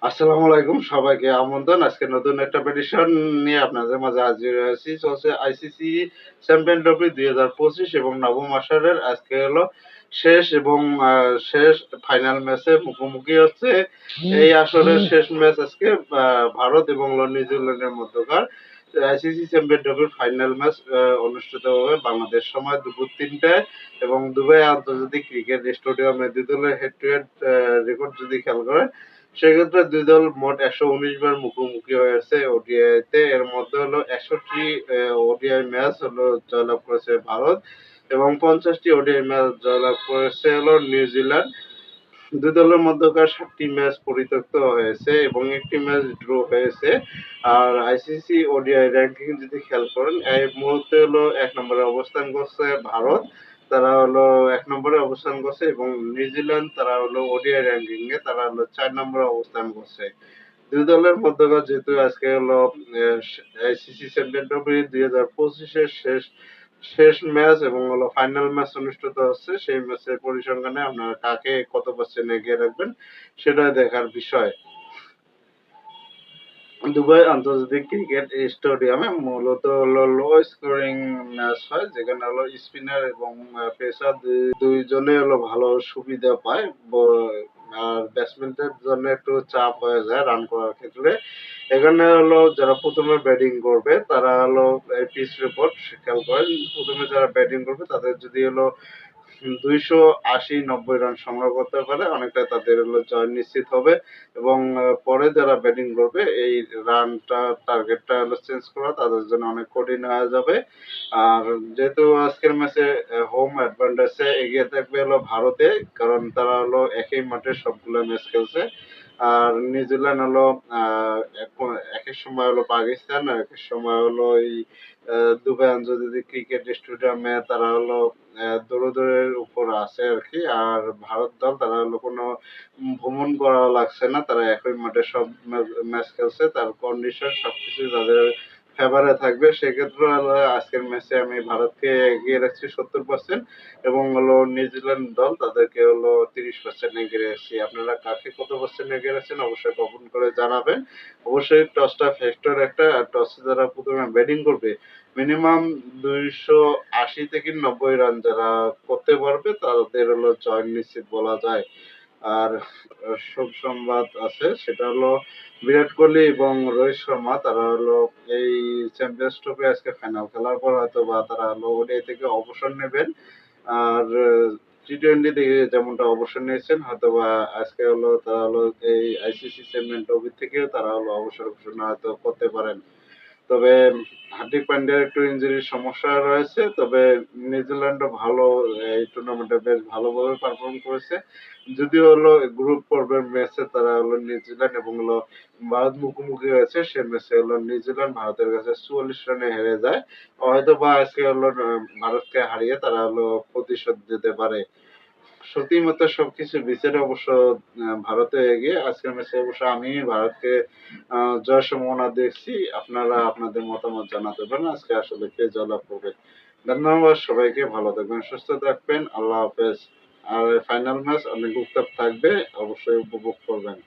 আসসালামু আলাইকুম, সবাইকে আমন্ত্রণ। আজকে নতুন একটা পেটিশন নিয়ে আপনাদের মাঝে হাজির হয়েছি। চলছে আইসিসি চ্যাম্পিয়ন ট্রফি 2025 এবং নবম আসরের আজকে হলো শেষ এবং শেষ ফাইনাল ম্যাচে মুখোমুখি হচ্ছে। এই আসরের শেষ ম্যাচ আজকে ভারত এবং নিউজিল্যান্ডের মধ্যকার আইসিসি চ্যাম্পিয়ন ট্রফির ফাইনাল ম্যাচ অনুষ্ঠিত হবে বাংলাদেশ সময় দুপুর 3টায় এবং দুবাই আন্তর্জাতিক ক্রিকেট স্টেডিয়ামে দুই দলের হেড টু হেড রেকর্ড যদি খেয়াল করেন, সেক্ষেত্রে দুই দল মোট ১১৯ বার মুখোমুখি হয়েছে ওডিআইতে। এর মধ্যে হলো ৬১টি ওডিআই ম্যাচ হলো জয়লাভ করেছে ভারত এবং ৫০টি ওডিআই ম্যাচ জয়লাভ করেছে হলো নিউজিল্যান্ড। দুই দলের মধ্যকার ৭টি ম্যাচ পরিত্যক্ত হয়েছে এবং একটি ম্যাচ ড্র হয়েছে। আর আইসিসি ওডিআই র্যাঙ্কিং যদি খেয়াল করেন, এই মুহূর্তে হলো ১ নম্বরে অবস্থান করছে ভারত। তারা হলো ১ নম্বরে অবস্থান করছে এবং নিউজিল্যান্ড তারা হলো ওডিআই র্যাঙ্কিং এ তারা হলো ৪ নম্বরে অবস্থান করছে। দুই দলের মধ্যকার যেহেতু আজকে হলো আইসিসি চ্যাম্পিয়ন ট্রফি 2025 এর শেষ শেষ ম্যাচ এবং হলো ফাইনাল ম্যাচ অনুষ্ঠিত হচ্ছে, সেই ম্যাচের পরিসংখ্যানে আপনারা কাকে কত পার্সেন্ট এগিয়ে রাখবেন সেটা দেখার বিষয়। দুবাই আন্তর্জাতিক ক্রিকেট স্টেডিয়ামে মূলত হলো লো স্কোরিং ম্যাচ হয়, যেখানে হলো স্পিনার এবং পেসার দুইজনে হলো ভালো সুবিধা পায়। আর ব্যাটসম্যানদের জন্য একটু চাপ হয়ে যায় রান করার ক্ষেত্রে। এখানে হলো যারা প্রথমে ব্যাটিং করবে তারা হলো পিচ রিপোর্ট খেয়াল করেন, প্রথমে যারা ব্যাটিং করবে তাদের যদি হলো ২৮০-৯০ রান সংগ্রহ করতে পারে, অনেকটা তাদের হলো জয় নিশ্চিত হবে এবং পরে যারা ব্যাটিং করবে এই রানটা টার্গেটটা হলো চেঞ্জ করা তাদের জন্য অনেক কঠিন হয়ে যাবে। আর যেহেতু আজকের ম্যাচে হোম অ্যাডভান্টেজে এগিয়ে থাকবে হলো ভারতে, কারণ তারা হলো একই মাঠে সবগুলো ম্যাচ খেলছে। আর নিউজিল্যান্ড হলো একেক সময় হলো পাকিস্তান, আর একেক সময় হলো এই দুবাই আন্তর্জাতিক ক্রিকেট স্টেডিয়ামে তারা হলো দৌড়ের উপর আছে আরকি। আর ভারত দল তারা হলো কোনো ভ্রমণ করা লাগছে না। তারা একই মাঠে সব ম্যাচ খেলছে। তার কন্ডিশন সবকিছুই তাদের ফেভারে থাকবে। সেক্ষেত্রে হলো আজকের ম্যাচে আমি ভারতকে এগিয়ে রাখছি ৭০% এবং হলো নিউজিল্যান্ড দল তাদেরকে হলো ৩০% এগিয়ে রাখছি। আপনারা কাকে কত পার্সেন্ট এগিয়ে রাখছেন অবশ্যই কমেন্ট করে জানাবেন। অবশ্যই টসটা ফ্যাক্টর একটা, আর টসে যারা প্রথমে ব্যাটিং করবে মিনিমাম ২৮০ থেকে ৯০ রান যারা করতে পারবে তাদের হলো জয় নিশ্চিত বলা যায়। আর শুভ সংবাদ আছে, সেটা হলো বিরাট কোহলি এবং রোহিত শর্মা তারা হলো এই চ্যাম্পিয়ন্স ট্রফি আজকে ফাইনাল খেলার পর হয়তো বা তারা হলো ওডিআই থেকে অবসর নেবেন। আর টি-টোয়েন্টি থেকে যেমনটা অবসর নিয়েছেন, হয়তোবা আজকে হলো তারা হলো এই আইসিসি চ্যাম্পিয়ন ট্রফি থেকেও তারা হলো অবসর ঘোষণা হয়তো করতে পারেন। তবে হার্দিক পান্ডিয়ার একটু ইনজুরির সমস্যা রয়েছে। তবে নিউজিল্যান্ডও ভালো এই টুর্নামেন্টে বেশ ভালোভাবে পারফর্ম করেছে। যদিও হলো গ্রুপ পর্বের ম্যাচে তারা হলো নিউজিল্যান্ড এবং হলো ভারত মুখোমুখি হয়েছে। সে ম্যাচে হলো নিউজিল্যান্ড ভারতের কাছে ৪৪ রানে হেরে যায়। হয়তোবা আজকে হলো ভারতকে হারিয়ে তারা হলো প্রতিশোধ দিতে পারে। সত্যিই মতো সবকিছু বিচারে অবশ্য ভারতে এগিয়ে। আজকের ম্যাচে অবশ্য আমি ভারতকে জয়ের সম্ভাবনা দেখছি। আপনারা আপনাদের মতামত জানাতে পারেন আজকে আসলে কে জয়লাভ করবে। ধন্যবাদ সবাইকে, ভালো থাকবেন, সুস্থ থাকবেন। আল্লাহ হাফেজ। আর ফাইনাল ম্যাচ অনেক উত্তাপ থাকবে, অবশ্যই উপভোগ করবেন।